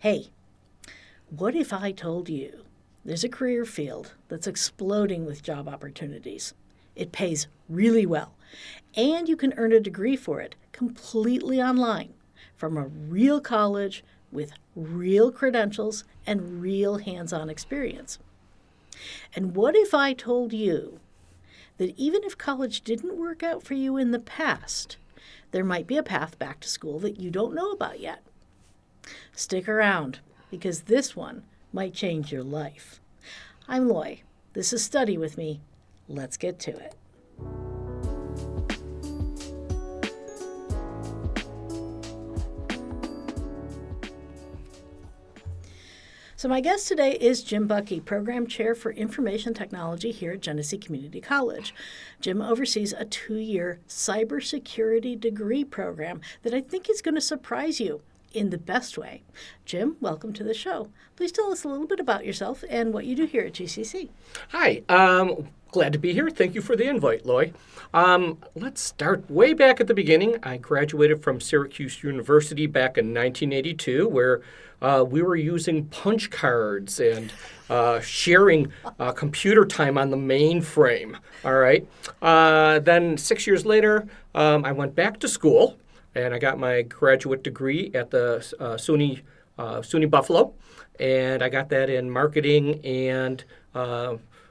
Hey, what if I told you there's a career field that's exploding with job opportunities? It pays really well, and you can earn a degree for it completely online from a real college with real credentials and real hands-on experience. And what if I told you that even if college didn't work out for you in the past, there might be a path back to school that you don't know about yet? Stick around, because this one might change your life. I'm Loy. This is Study With Me. Let's get to it. So my guest today is Jim Bucki, Program Chair for Information Technology here at Genesee Community College. Jim oversees a 2-year cybersecurity degree program that I think is going to surprise you in the best way. Jim, welcome to the show. Please tell us a little bit about yourself and what you do here at GCC. Hi, glad to be here. Thank you for the invite, Loy. Let's start way back at the beginning. I graduated from Syracuse University back in 1982, where we were using punch cards and sharing computer time on the mainframe. All right. Then 6 years later, I went back to school, and I got my graduate degree at the SUNY Buffalo, and I got that in marketing and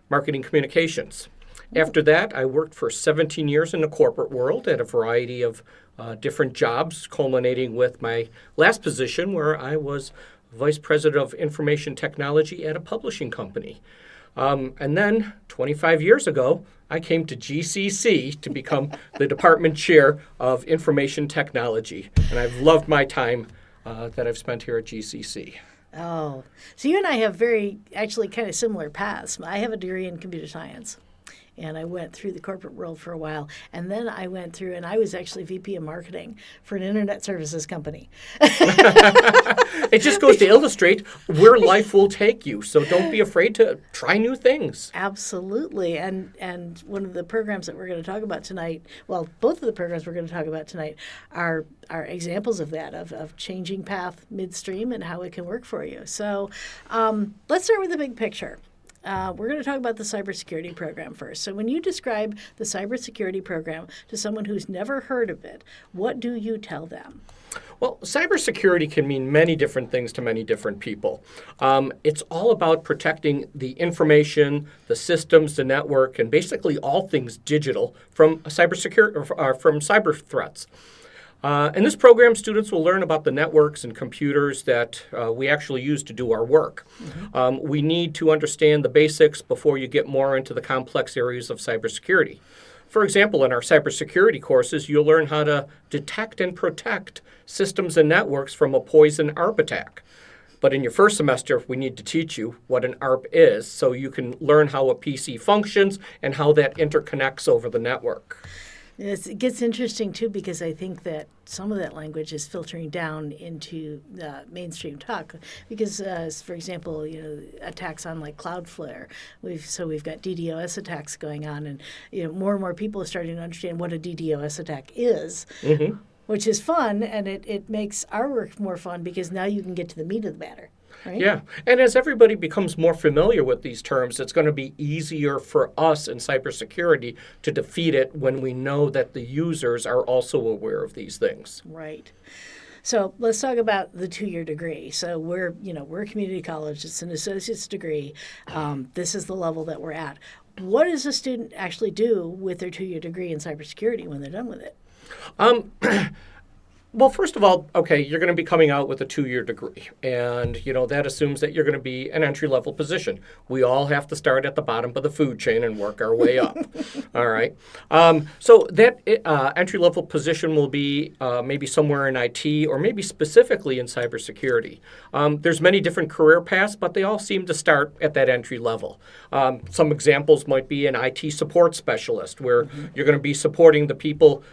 marketing communications. After that, I worked for 17 years in the corporate world at a variety of different jobs, culminating with my last position where I was Vice President of Information Technology at a publishing company. And then 25 years ago, I came to GCC to become the Department Chair of Information Technology. And I've loved my time that I've spent here at GCC. Oh, so you and I have actually kind of similar paths. I have a degree in computer science, and I went through the corporate world for a while. And then I went through, and I was actually VP of marketing for an internet services company. It just goes to illustrate where life will take you. So don't be afraid to try new things. Absolutely. And one of the programs that we're going to talk about tonight, well, both of the programs we're going to talk about tonight are examples of that, of changing path midstream and how it can work for you. So let's start with the big picture. We're going to talk about the cybersecurity program first. So when you describe the cybersecurity program to someone who's never heard of it, what do you tell them? Well, cybersecurity can mean many different things to many different people. It's all about protecting the information, the systems, the network, and basically all things digital from cyber threats. In this program, students will learn about the networks and computers that we actually use to do our work. Mm-hmm. We need to understand the basics before you get more into the complex areas of cybersecurity. For example, in our cybersecurity courses, you'll learn how to detect and protect systems and networks from a poison ARP attack. But in your first semester, we need to teach you what an ARP is so you can learn how a PC functions and how that interconnects over the network. It gets interesting, too, because I think that some of that language is filtering down into mainstream talk. Because, for example, attacks on like Cloudflare, we've got DDoS attacks going on, and more and more people are starting to understand what a DDoS attack is, mm-hmm. which is fun, and it makes our work more fun because now you can get to the meat of the matter. Right? Yeah, and as everybody becomes more familiar with these terms, it's going to be easier for us in cybersecurity to defeat it when we know that the users are also aware of these things. Right. So let's talk about the 2-year degree. So we're a community college. It's an associate's degree. This is the level that we're at. What does a student actually do with their 2-year degree in cybersecurity when they're done with it? Well, first of all, okay, you're going to be coming out with a 2-year degree, and that assumes that you're going to be an entry-level position. We all have to start at the bottom of the food chain and work our way up. All right. So that entry-level position will be maybe somewhere in IT or maybe specifically in cybersecurity. There's many different career paths, but they all seem to start at that entry level. Some examples might be an IT support specialist, where mm-hmm. you're going to be supporting the people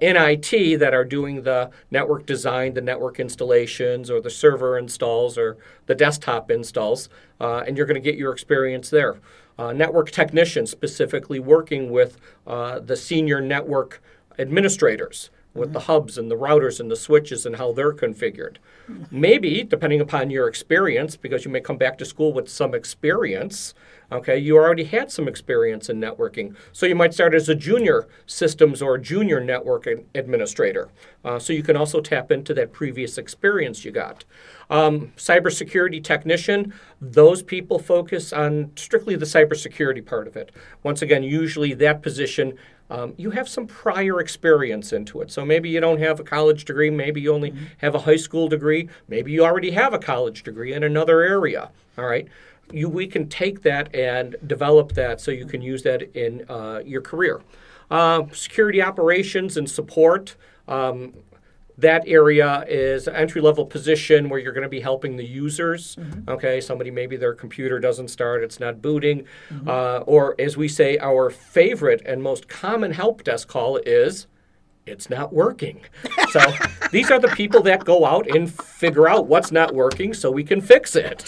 in IT that are doing the network design, the network installations, or the server installs, or the desktop installs, and you're going to get your experience there. Network technicians, specifically working with the senior network administrators, with the hubs and the routers and the switches and how they're configured. Maybe, depending upon your experience, because you may come back to school with some experience, okay, you already had some experience in networking. So you might start as a junior systems or a junior network administrator. So you can also tap into that previous experience you got. Cybersecurity technician, those people focus on strictly the cybersecurity part of it. Once again, usually that position, you have some prior experience into it. So maybe you don't have a college degree, maybe you only have a high school degree, maybe you already have a college degree in another area, all right? We can take that and develop that so you can use that in your career. Security operations and support, that area is an entry-level position where you're going to be helping the users. Okay, somebody maybe their computer doesn't start, it's not booting, or as we say, our favorite and most common help desk call is, it's not working. So these are the people that go out and figure out what's not working so we can fix it.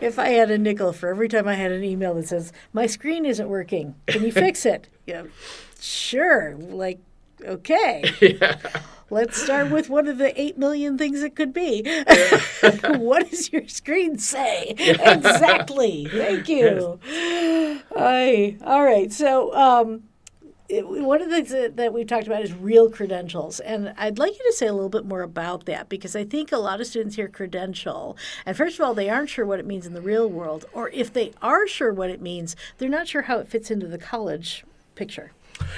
If I had a nickel for every time I had an email that says, my screen isn't working, can you fix it? Yeah, sure, like, okay. Yeah. Let's start with one of the 8 million things it could be. What does your screen say? Yeah. Exactly. Thank you. Yes. All right. So one of the things that we've talked about is real credentials. And I'd like you to say a little bit more about that, because I think a lot of students hear credential, and first of all, they aren't sure what it means in the real world. Or if they are sure what it means, they're not sure how it fits into the college picture.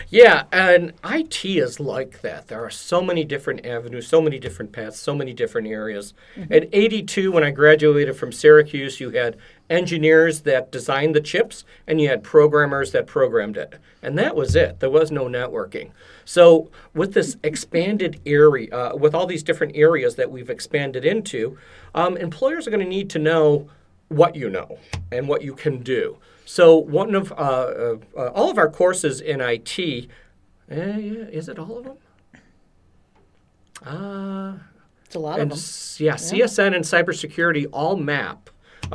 Yeah, and IT is like that. There are so many different avenues, so many different paths, so many different areas. At 82, when I graduated from Syracuse, you had engineers that designed the chips, and you had programmers that programmed it. And that was it. There was no networking. So with this expanded area, with all these different areas that we've expanded into, employers are going to need to know what you know and what you can do. So one of all of our courses in IT, is it all of them? It's a lot of them. Yeah, CSN and cybersecurity all map.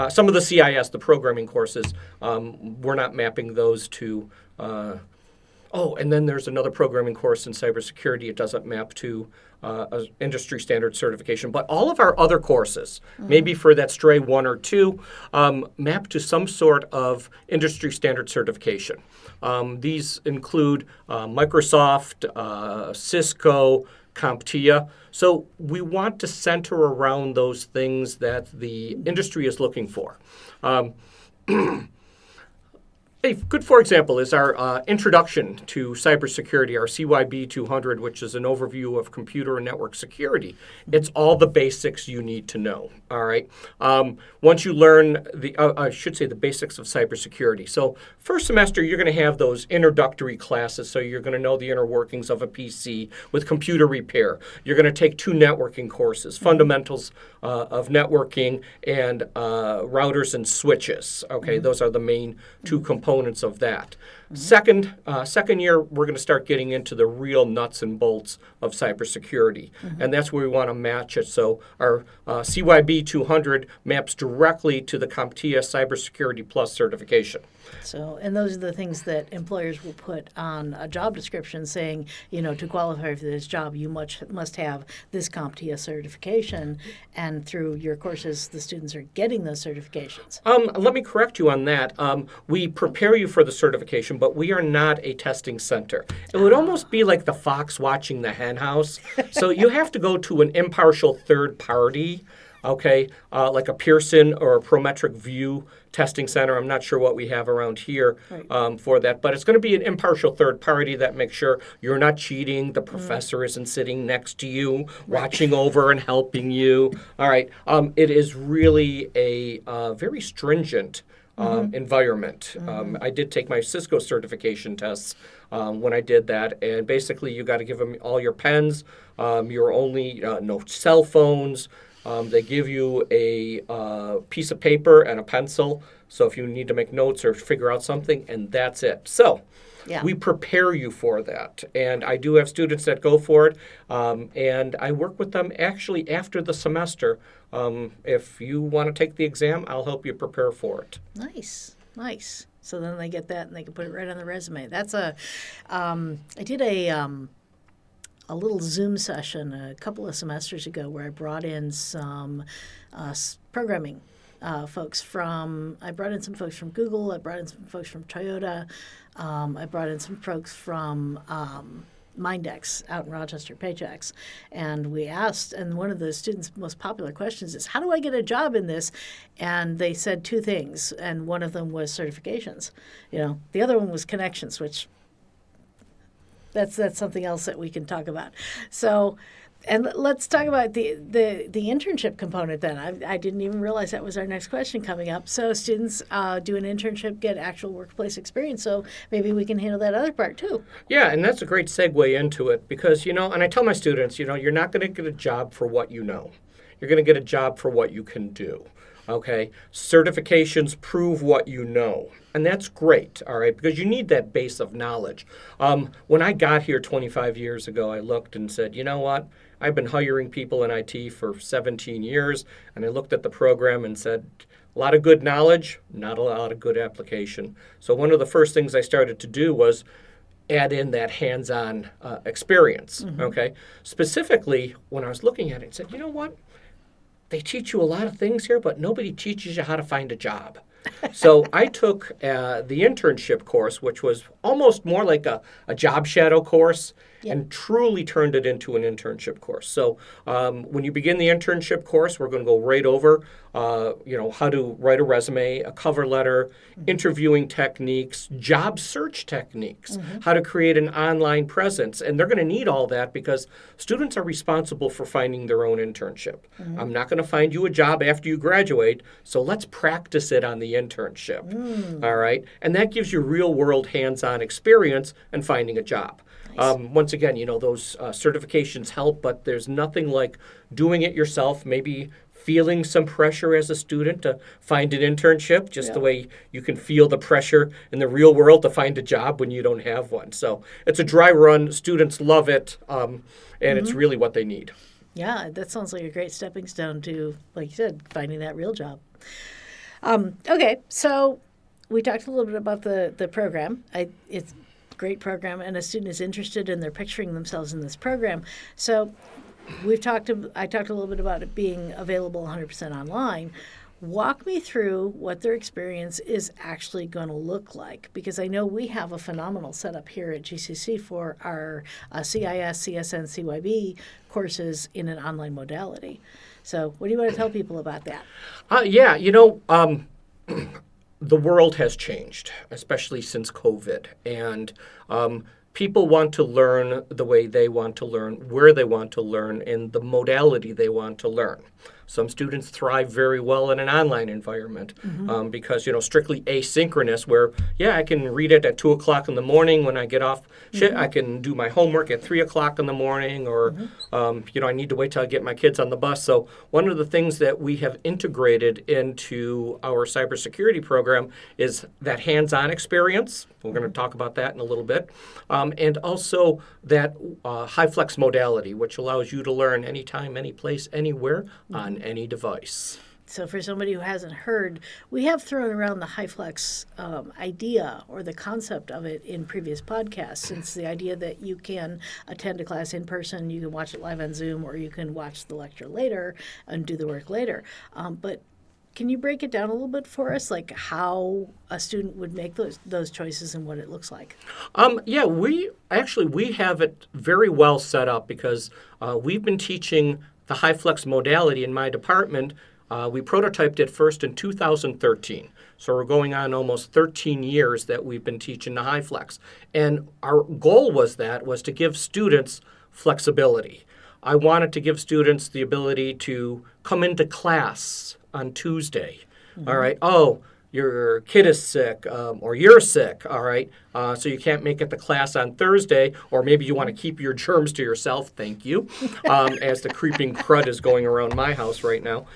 Some of the CIS, the programming courses, we're not mapping those to. And then there's another programming course in cybersecurity. It doesn't map to industry standard certification. But all of our other courses, maybe for that stray one or two, map to some sort of industry standard certification. These include Microsoft, Cisco, CompTIA. So we want to center around those things that the industry is looking for. A good, for example, is our introduction to cybersecurity, our CYB 200, which is an overview of computer and network security. It's all the basics you need to know, all right? Once you learn the basics of cybersecurity. So first semester, you're going to have those introductory classes, so you're going to know the inner workings of a PC with computer repair. You're going to take 2 networking courses, fundamentals of networking and routers and switches, okay? Those are the main 2 components of that. Second year, we're going to start getting into the real nuts and bolts of cybersecurity, and that's where we want to match it. So our CYB 200 maps directly to the CompTIA Cybersecurity Plus certification. So, and those are the things that employers will put on a job description saying, to qualify for this job, you must have this CompTIA certification, and through your courses, the students are getting those certifications. Let me correct you on that. We prepare you for the certification, but we are not a testing center. It would almost be like the fox watching the hen house. So you have to go to an impartial third party, okay, like a Pearson or a Prometric View testing center. I'm not sure what we have around here for that, but it's going to be an impartial third party that makes sure you're not cheating, the professor isn't sitting next to you, watching over and helping you. All right. It is really a very stringent environment. I did take my Cisco certification tests when I did that, and basically you got to give them all your pens, your only no cell phones. They give you a piece of paper and a pencil, so if you need to make notes or figure out something, and that's it. So we prepare you for that, and I do have students that go for it, and I work with them actually after the semester. If you want to take the exam, I'll help you prepare for it. Nice. So then they get that and they can put it right on the resume. I did a little Zoom session a couple of semesters ago where I brought in some programming folks I brought in some folks from Google, I brought in some folks from Toyota, I brought in some folks from Mindex out in Rochester, Paychex. And we asked, and one of the students' most popular questions is, how do I get a job in this? And they said two things, and one of them was certifications. The other one was connections, which that's something else that we can talk about. So, and let's talk about the internship component then. I didn't even realize that was our next question coming up. So students do an internship, get actual workplace experience. So maybe we can handle that other part too. Yeah, and that's a great segue into it because, and I tell my students, you're not going to get a job for what you know. You're going to get a job for what you can do. Okay, certifications prove what you know, and that's great, all right, because you need that base of knowledge. When I got here 25 years ago, I looked and said, you know what, I've been hiring people in IT for 17 years, and I looked at the program and said, a lot of good knowledge, not a lot of good application. So one of the first things I started to do was add in that hands-on experience, okay? Specifically, when I was looking at it, I said, you know what? They teach you a lot of things here, but nobody teaches you how to find a job. So I took the internship course, which was almost more like a job shadow course, and truly turned it into an internship course. So when you begin the internship course, we're going to go right over, how to write a resume, a cover letter, interviewing techniques, job search techniques, how to create an online presence. And they're going to need all that because students are responsible for finding their own internship. I'm not going to find you a job after you graduate, so let's practice it on the internship. All right? And that gives you real-world hands-on experience in finding a job. Nice. Once again, those certifications help, but there's nothing like doing it yourself, maybe feeling some pressure as a student to find an internship, just the way you can feel the pressure in the real world to find a job when you don't have one. So it's a dry run. Students love it, and it's really what they need. Yeah, that sounds like a great stepping stone to, like you said, finding that real job. Okay, so we talked a little bit about the program. It's great program, and a student is interested and they're picturing themselves in this program. So I talked a little bit about it being available 100% online. Walk me through what their experience is actually going to look like, because I know we have a phenomenal setup here at GCC for our CIS, CSN, CYB courses in an online modality. So what do you want to tell people about that? The world has changed, especially since COVID, and people want to learn the way they want to learn, where they want to learn, and the modality they want to learn. Some students thrive very well in an online environment because, strictly asynchronous where, I can read it at 2 o'clock in the morning when I get off. I can do my homework at 3 o'clock in the morning or, I need to wait till I get my kids on the bus. So one of the things that we have integrated into our cybersecurity program is that hands-on experience. We're going to talk about that in a little bit. And also that high-flex modality, which allows you to learn anytime, any place, anywhere, on any device. So for somebody who hasn't heard, we have thrown around the HighFlex idea or the concept of it in previous podcasts. It's the idea that you can attend a class in person, you can watch it live on Zoom, or you can watch the lecture later and do the work later. But can you break it down a little bit for us, like how a student would make those choices and what it looks like? We have it very well set up because we've been teaching the HighFlex modality in my department. We prototyped it first in 2013. So we're going on almost 13 years that we've been teaching the HighFlex. And our goal was to give students flexibility. I wanted to give students the ability to come into class on Tuesday. All right. Oh, your kid is sick or you're sick. All right. So you can't make it to class on Thursday, or maybe you want to keep your germs to yourself. Thank you. As the creeping crud is going around my house right now.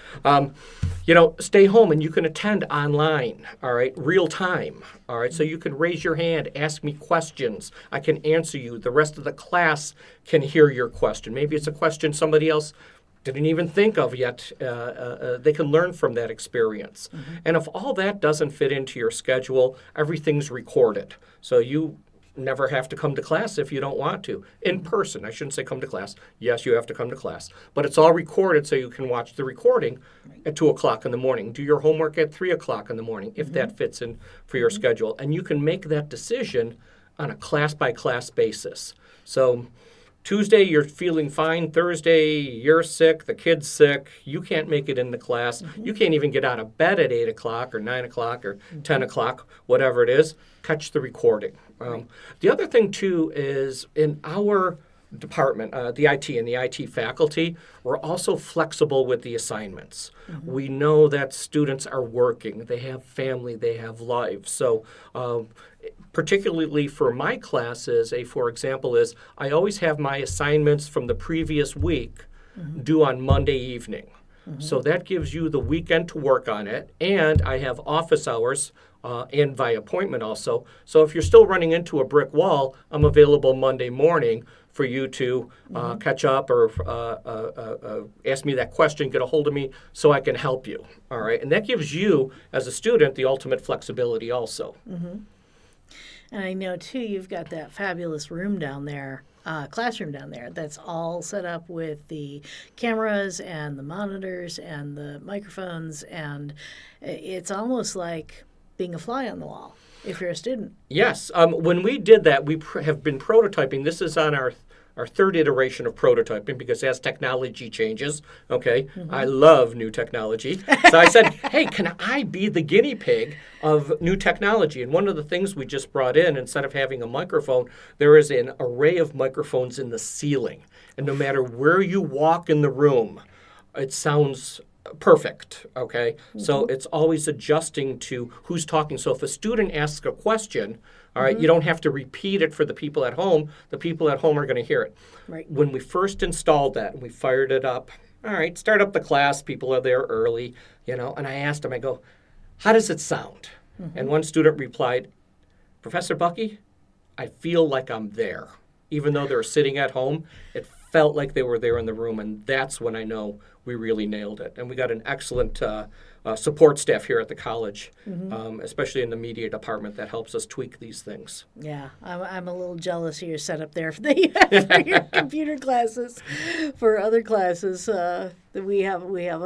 Stay home and you can attend online. All right. Real time. All right. So you can raise your hand, ask me questions. I can answer you. The rest of the class can hear your question. Maybe it's a question somebody else didn't even think of yet. They can learn from that experience. And if all that doesn't fit into your schedule, everything's recorded. So you never have to come to class if you don't want to. In person, I shouldn't say come to class. Yes, you have to come to class. But it's all recorded so you can watch the recording at 2 o'clock in the morning. Do your homework at 3 o'clock in the morning if that fits in for your schedule. And you can make that decision on a class-by-class basis. So Tuesday, you're feeling fine. Thursday, you're sick. The kid's sick. You can't make it into class. You can't even get out of bed at 8 o'clock or 9 o'clock or 10 o'clock, whatever it is. Catch the recording. The other thing, too, is in our department, the IT and the IT faculty, we're also flexible with the assignments. We know that students are working. They have family. They have lives. So particularly for my classes, for example, is I always have my assignments from the previous week due on Monday evening. So that gives you the weekend to work on it, and I have office hours and by appointment also. So if you're still running into a brick wall, I'm available Monday morning for you to catch up or ask me that question, get a hold of me so I can help you. All right, and that gives you, as a student, the ultimate flexibility also. And I know, too, you've got that fabulous room down there, classroom down there, that's all set up with the cameras and the monitors and the microphones, and it's almost like being a fly on the wall if you're a student. Yes. When we did that, we have been prototyping. This is on our third iteration of prototyping because as technology changes, okay, I love new technology. So I said, hey, can I be the guinea pig of new technology? And one of the things we just brought in, instead of having a microphone, there is an array of microphones in the ceiling. And no matter where you walk in the room, it sounds perfect, okay? So it's always adjusting to who's talking. So if a student asks a question, all right, you don't have to repeat it for the people at home. The people at home are going to hear it. Right. When we first installed that and we fired it up, all right, start up the class. People are there early, and I asked them, I go, how does it sound? And one student replied, Professor Bucki, I feel like I'm there. Even though they're sitting at home, it felt like they were there in the room, and that's when I know we really nailed it. And we got an excellent support staff here at the college, especially in the media department, that helps us tweak these things. Yeah, I'm a little jealous of your setup there for your computer classes. For other classes, we have working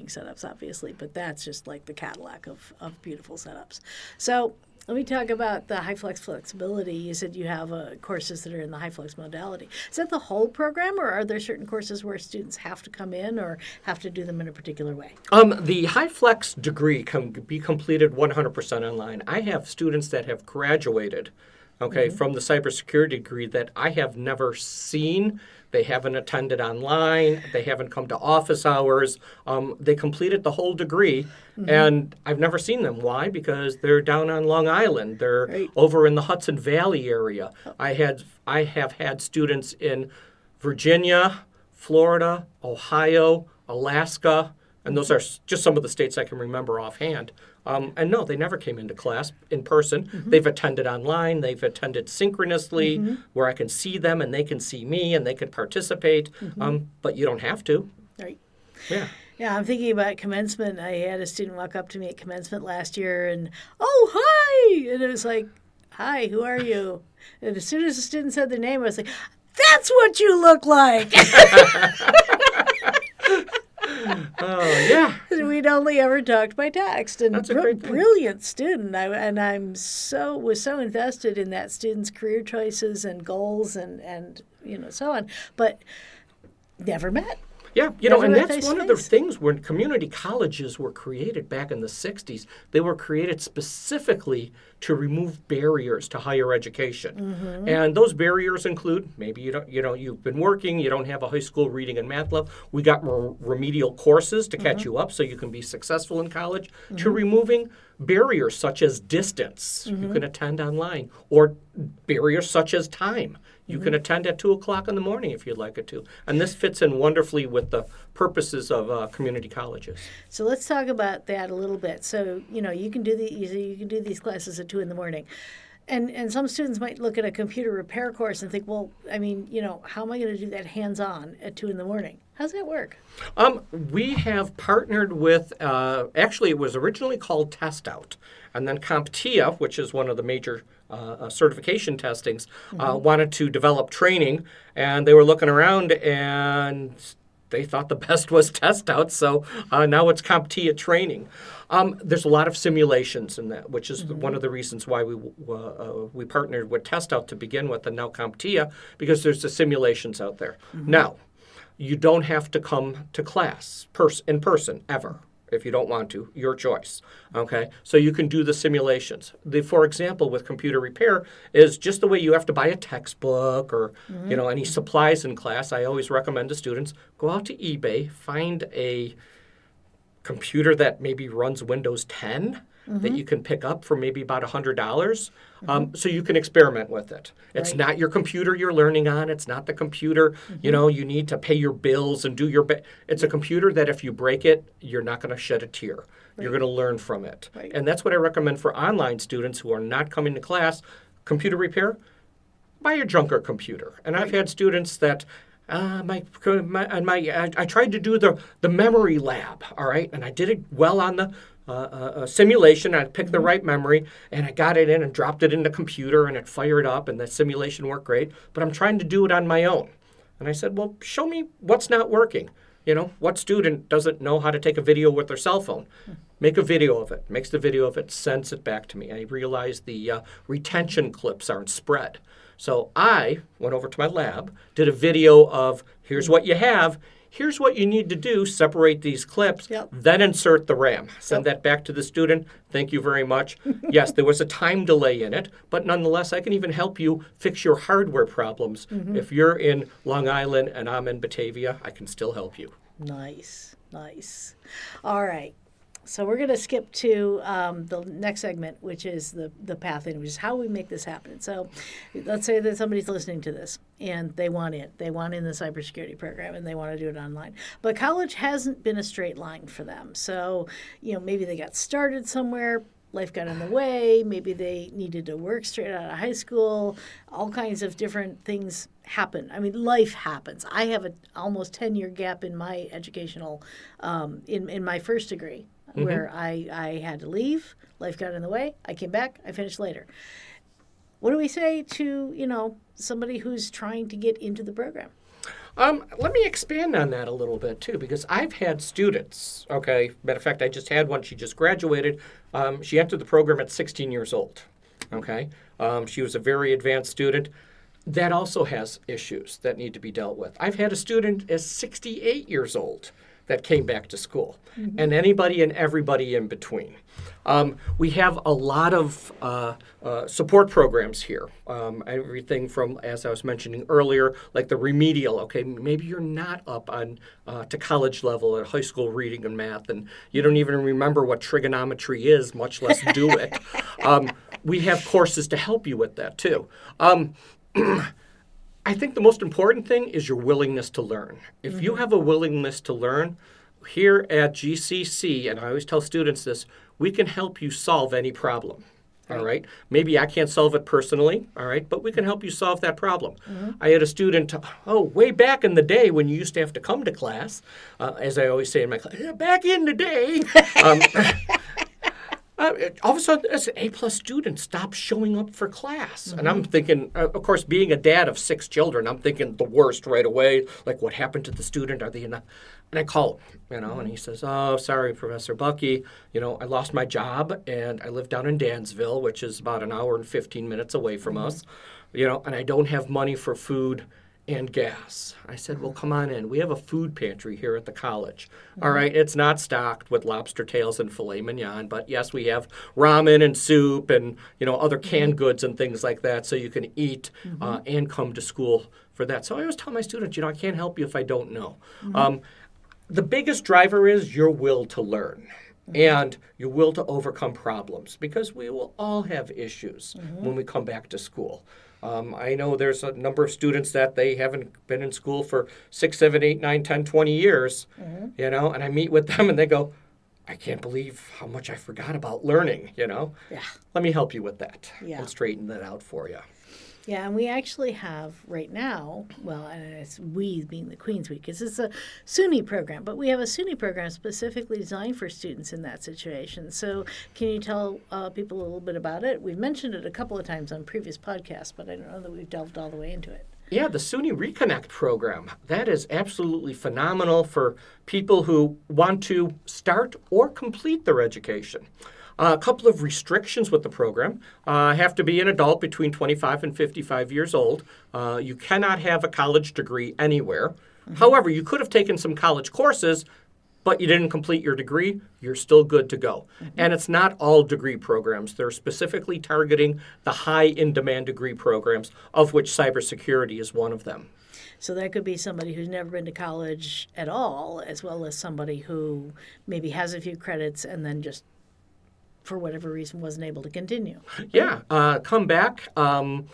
setups, obviously, but that's just like the Cadillac of beautiful setups. So let me talk about the high-flex flexibility. You said you have courses that are in the high-flex modality. Is that the whole program, or are there certain courses where students have to come in or have to do them in a particular way? The high-flex degree can be completed 100% online. I have students that have graduated, from the cybersecurity degree that I have never seen. They haven't attended online. They haven't come to office hours. They completed the whole degree, and I've never seen them. Why? Because they're down on Long Island. They're over in the Hudson Valley area. I have had students in Virginia, Florida, Ohio, Alaska, and those are just some of the states I can remember offhand. And no, they never came into class in person. They've attended online. They've attended synchronously where I can see them and they can see me and they can participate. But you don't have to. Right. Yeah. Yeah, I'm thinking about commencement. I had a student walk up to me at commencement last year and, oh, hi! And it was like, hi, who are you? And as soon as the student said their name, I was like, that's what you look like! Oh, yeah. We'd only ever talked by text, and That's a great thing. Brilliant student. I was so invested in that student's career choices and goals and so on, but never met. Yeah, Never and met that's one of the things when community colleges were created back in the 60s. They were created specifically to remove barriers to higher education. And those barriers include maybe you've been working, you don't have a high school reading and math level. We got remedial courses to catch you up so you can be successful in college, to removing barriers such as distance. You can attend online, or barriers such as time. You can attend at 2 o'clock in the morning if you'd like it to. And this fits in wonderfully with the purposes of community colleges. So let's talk about that a little bit. So, you can do these classes at 2 in the morning. And some students might look at a computer repair course and think, well, I mean, how am I going to do that hands-on at 2 a.m? How's that work? We have partnered with, actually, it was originally called Test Out, and then CompTIA, which is one of the major certification testings, wanted to develop training, and they were looking around and they thought the best was Test Out, so now it's CompTIA training. There's a lot of simulations in that, which is one of the reasons why we partnered with Test Out to begin with, and now CompTIA, because there's the simulations out there. Now, you don't have to come to class in person ever. If you don't want to, your choice. Okay, so you can do the simulations. For example, with computer repair, is just the way you have to buy a textbook or any supplies in class. I always recommend to students go out to eBay, find a computer that maybe runs Windows 10 that you can pick up for maybe about $100, so you can experiment with it. It's not your computer you're learning on. It's not the computer, you need to pay your bills and do your It's a computer that if you break it, you're not going to shed a tear. You're going to learn from it. And that's what I recommend for online students who are not coming to class. Computer repair, buy a junker computer. And I've had students that I tried to do the memory lab, all right, and I did it well on the simulation. I picked the right memory, and I got it in and dropped it in the computer, and it fired up, and the simulation worked great. But I'm trying to do it on my own. And I said, well, show me what's not working. What student doesn't know how to take a video with their cell phone? Make a video of it, makes the video of it, sends it back to me. I realized the retention clips aren't spread. So I went over to my lab, did a video of here's what you have, here's what you need to do, separate these clips, then insert the RAM. Send that back to the student. Thank you very much. Yes, there was a time delay in it, but nonetheless, I can even help you fix your hardware problems. If you're in Long Island and I'm in Batavia, I can still help you. Nice. All right. So we're going to skip to the next segment, which is the pathing, which is how we make this happen. So let's say that somebody's listening to this and they want in. They want in the cybersecurity program and they want to do it online. But college hasn't been a straight line for them. So, maybe they got started somewhere. Life got in the way. Maybe they needed to work straight out of high school. All kinds of different things happen. I mean, life happens. I have an almost 10-year gap in my educational, in my first degree, where I had to leave. Life got in the way. I came back. I finished later. What do we say to, somebody who's trying to get into the program? Let me expand on that a little bit, too, because I've had students, okay, matter of fact, I just had one. She just graduated. She entered the program at 16 years old, okay? She was a very advanced student. That also has issues that need to be dealt with. I've had a student as 68 years old that came back to school, and anybody and everybody in between. We have a lot of support programs here. Everything from, as I was mentioning earlier, like the remedial. Okay, maybe you're not up on to college level at high school reading and math, and you don't even remember what trigonometry is, much less do it. We have courses to help you with that too. I think the most important thing is your willingness to learn. If you have a willingness to learn, here at GCC, and I always tell students this, we can help you solve any problem. All right? Maybe I can't solve it personally, all right, but we can help you solve that problem. I had a student, way back in the day when you used to have to come to class, as I always say in my class, back in the day, all of a sudden, as an A-plus student, stopped showing up for class. And I'm thinking, of course, being a dad of 6 children, I'm thinking the worst right away. Like, what happened to the student? Are they enough? And I call him, and he says, oh, sorry, Professor Bucki. I lost my job, and I live down in Dansville, which is about an hour and 15 minutes away from us, and I don't have money for food and gas. I said, well, come on in. We have a food pantry here at the college. All right, it's not stocked with lobster tails and filet mignon, but yes, we have ramen and soup and, other canned goods and things like that, so you can eat and come to school for that. So I always tell my students, I can't help you if I don't know. The biggest driver is your will to learn and your will to overcome problems, because we will all have issues when we come back to school. I know there's a number of students that they haven't been in school for 6, 7, 8, 9, 10, 20 years, and I meet with them and they go, I can't believe how much I forgot about learning, Yeah. Let me help you with that Yeah. and straighten that out for you. Yeah, and we actually have right now, well, and it's we being the Queens Week, because it's a SUNY program, but we have a SUNY program specifically designed for students in that situation. So can you tell people a little bit about it? We've mentioned it a couple of times on previous podcasts, but I don't know that we've delved all the way into it. Yeah, the SUNY Reconnect program. That is absolutely phenomenal for people who want to start or complete their education. A couple of restrictions with the program. Have to be an adult between 25 and 55 years old. You cannot have a college degree anywhere. However, you could have taken some college courses, but you didn't complete your degree, you're still good to go. And it's not all degree programs. They're specifically targeting the high in-demand degree programs, of which cybersecurity is one of them. So that could be somebody who's never been to college at all, as well as somebody who maybe has a few credits and then just for whatever reason wasn't able to continue. Yeah, come back, to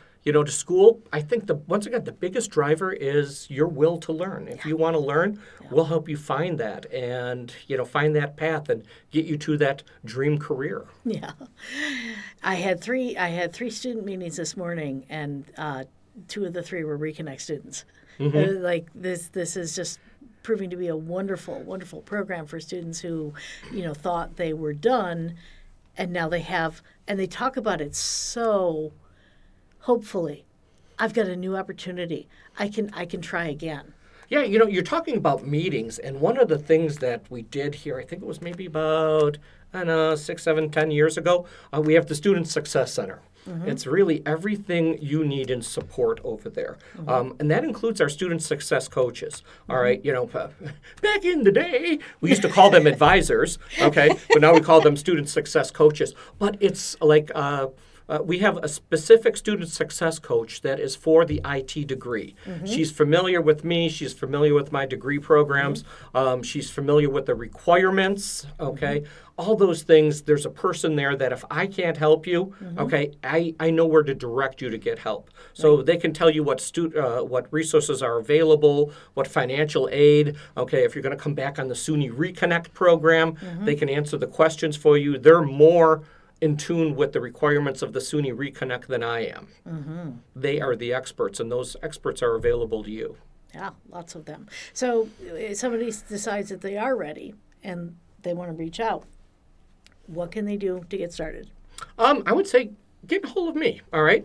school. I think once again, the biggest driver is your will to learn. If you want to learn, we'll help you find that and, find that path and get you to that dream career. Yeah. I had three student meetings this morning, and 2 of the 3 were Reconnect students. Like this is just proving to be a wonderful, wonderful program for students who, thought they were done. And now they have, and they talk about it so hopefully. I've got a new opportunity. I can try again. Yeah, you're talking about meetings, and one of the things that we did here, I think it was maybe about, 6, 7, 10 years ago, we have the Student Success Center. It's really everything you need in support over there. And that includes our student success coaches. All right, back in the day, we used to call them advisors, okay? But now we call them student success coaches. But it's like we have a specific student success coach that is for the IT degree. She's familiar with me. She's familiar with my degree programs. She's familiar with the requirements, okay? All those things, there's a person there that if I can't help you, okay, I know where to direct you to get help. So they can tell you what resources are available, what financial aid, okay, if you're going to come back on the SUNY Reconnect program, they can answer the questions for you. They're more in tune with the requirements of the SUNY Reconnect than I am. They are the experts, and those experts are available to you. Yeah, lots of them. So if somebody decides that they are ready and they want to reach out, what can they do to get started? I would say get a hold of me, all right?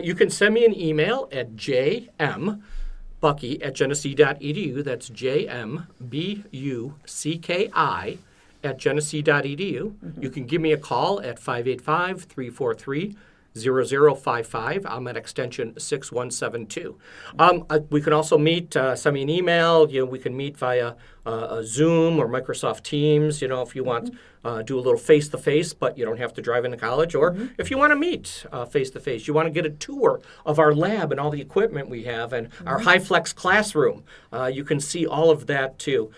You can send me an email at jmbucki@genesee.edu. That's jmbucki@genesee.edu. You can give me a call at 585-343-0055. I'm at extension 6172. We can also meet, send me an email. We can meet via Zoom or Microsoft Teams, if you want do a little face-to-face, but you don't have to drive into college. Or if you want to meet face-to-face, you want to get a tour of our lab and all the equipment we have and our high-flex classroom. You can see all of that, too.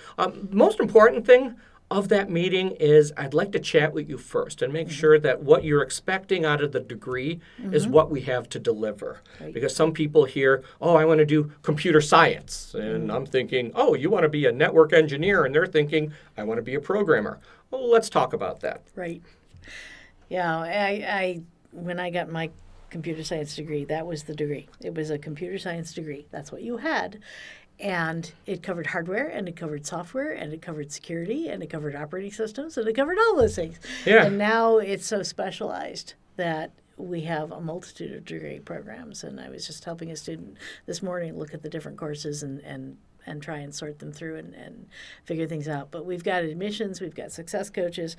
Most important thing of that meeting is I'd like to chat with you first and make sure that what you're expecting out of the degree is what we have to deliver. Right. Because some people hear, I want to do computer science. And I'm thinking, you want to be a network engineer. And they're thinking, I want to be a programmer. Well, let's talk about that. Right. Yeah, I when I got my computer science degree, that was the degree. It was a computer science degree. That's what you had. And it covered hardware, and it covered software, and it covered security, and it covered operating systems, and it covered all those things. Yeah. And now it's so specialized that we have a multitude of degree programs. And I was just helping a student this morning look at the different courses and try and sort them through and figure things out. But we've got admissions, we've got success coaches.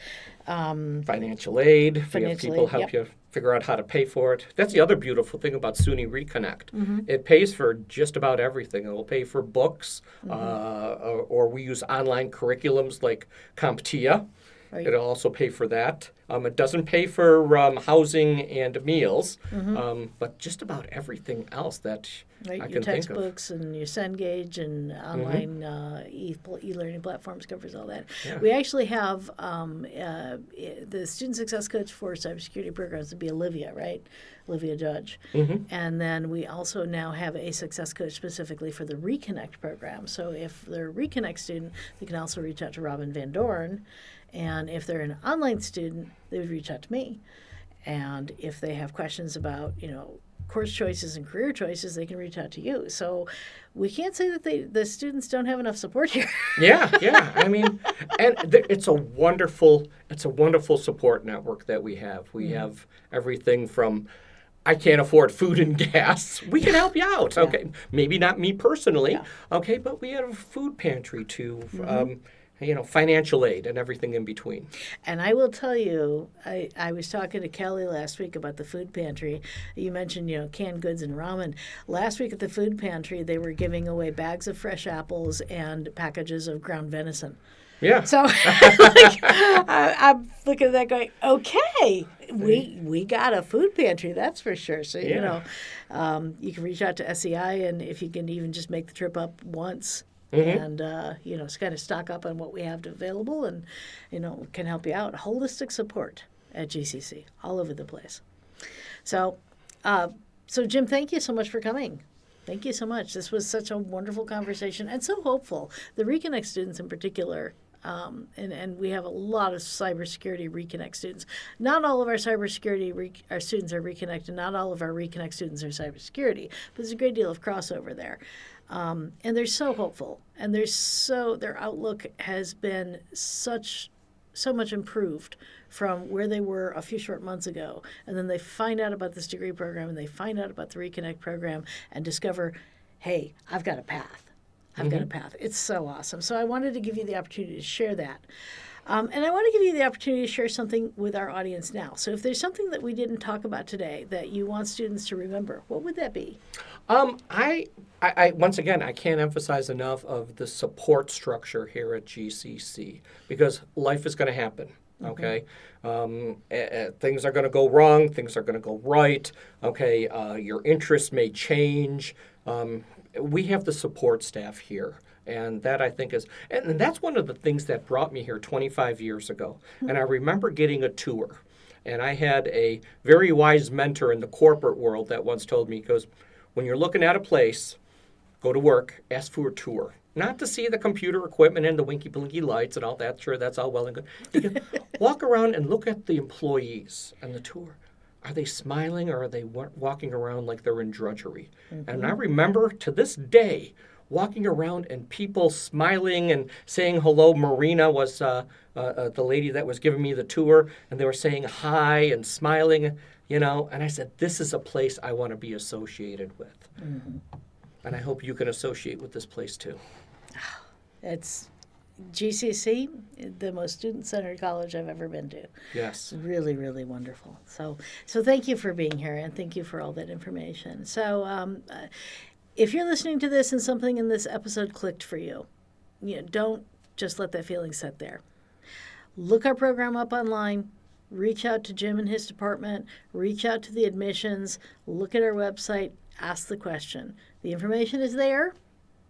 Financial aid. We have people help you figure out how to pay for it. That's the other beautiful thing about SUNY Reconnect. It pays for just about everything. It will pay for books, or we use online curriculums like CompTIA. Right. It'll also pay for that. It doesn't pay for housing and meals, Mm-hmm. but just about everything else that Right, I your can think of. textbooks and your Cengage and online e-learning platforms covers all that. Yeah. We actually have the student success coach for cybersecurity programs would be Olivia, right? Olivia Judge. And then we also now have a success coach specifically for the Reconnect program. So if they're a Reconnect student, they can also reach out to Robin Van Dorn. And if they're an online student, they would reach out to me. And if they have questions about, course choices and career choices, they can reach out to you. So we can't say that the students don't have enough support here. Yeah. I mean, and it's a wonderful support network that we have. We have everything from, I can't afford food and gas. We can help you out. Okay, maybe not me personally. Okay, but we have a food pantry to. Financial aid and everything in between. And I will tell you, I was talking to Kelly last week about the food pantry. You mentioned, canned goods and ramen. Last week at the food pantry, they were giving away bags of fresh apples and packages of ground venison. Yeah. So I'm looking at that going, okay, we got a food pantry, that's for sure. So, you can reach out to SEI, and if you can even just make the trip up once, and, kind of stock up on what we have available and, can help you out. Holistic support at GCC, all over the place. So, Jim, thank you so much for coming. Thank you so much. This was such a wonderful conversation and so hopeful. The Reconnect students in particular, and we have a lot of cybersecurity Reconnect students. Not all of our cybersecurity our students are Reconnect, and not all of our Reconnect students are cybersecurity, but there's a great deal of crossover there. And they're so hopeful, and their outlook has been so much improved from where they were a few short months ago. And then they find out about this degree program, and they find out about the Reconnect program and discover, hey, I've got a path. I've got a path. It's so awesome. So I wanted to give you the opportunity to share that. And I want to give you the opportunity to share something with our audience now. So if there's something that we didn't talk about today that you want students to remember, what would that be? I once again, I can't emphasize enough of the support structure here at GCC, because life is going to happen. Okay, things are going to go wrong. Things are going to go right. Okay, your interests may change. We have the support staff here. And that, I think, and that's one of the things that brought me here 25 years ago. And I remember getting a tour. And I had a very wise mentor in the corporate world that once told me, he goes, when you're looking at a place, go to work, ask for a tour. Not to see the computer equipment and the winky-blinky lights and all that. Sure, that's all well and good. He goes, walk around and look at the employees and the tour. Are they smiling, or are they walking around like they're in drudgery? And I remember to this day walking around and people smiling and saying hello. Marina was the lady that was giving me the tour, and they were saying hi and smiling, and I said, this is a place I want to be associated with. And I hope you can associate with this place too. It's GCC, the most student-centered college I've ever been to. Yes. Really, really wonderful. So thank you for being here, and thank you for all that information. So if you're listening to this and something in this episode clicked for you, don't just let that feeling sit there. Look our program up online. Reach out to Jim and his department. Reach out to the admissions. Look at our website. Ask the question. The information is there.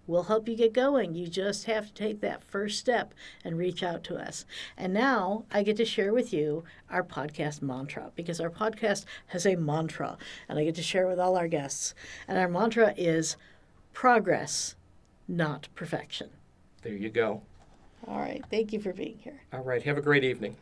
We'll help you get going. You just have to take that first step and reach out to us. And now I get to share with you our podcast mantra, because our podcast has a mantra, and I get to share with all our guests. And our mantra is progress, not perfection. There you go. All right. Thank you for being here. All right. Have a great evening.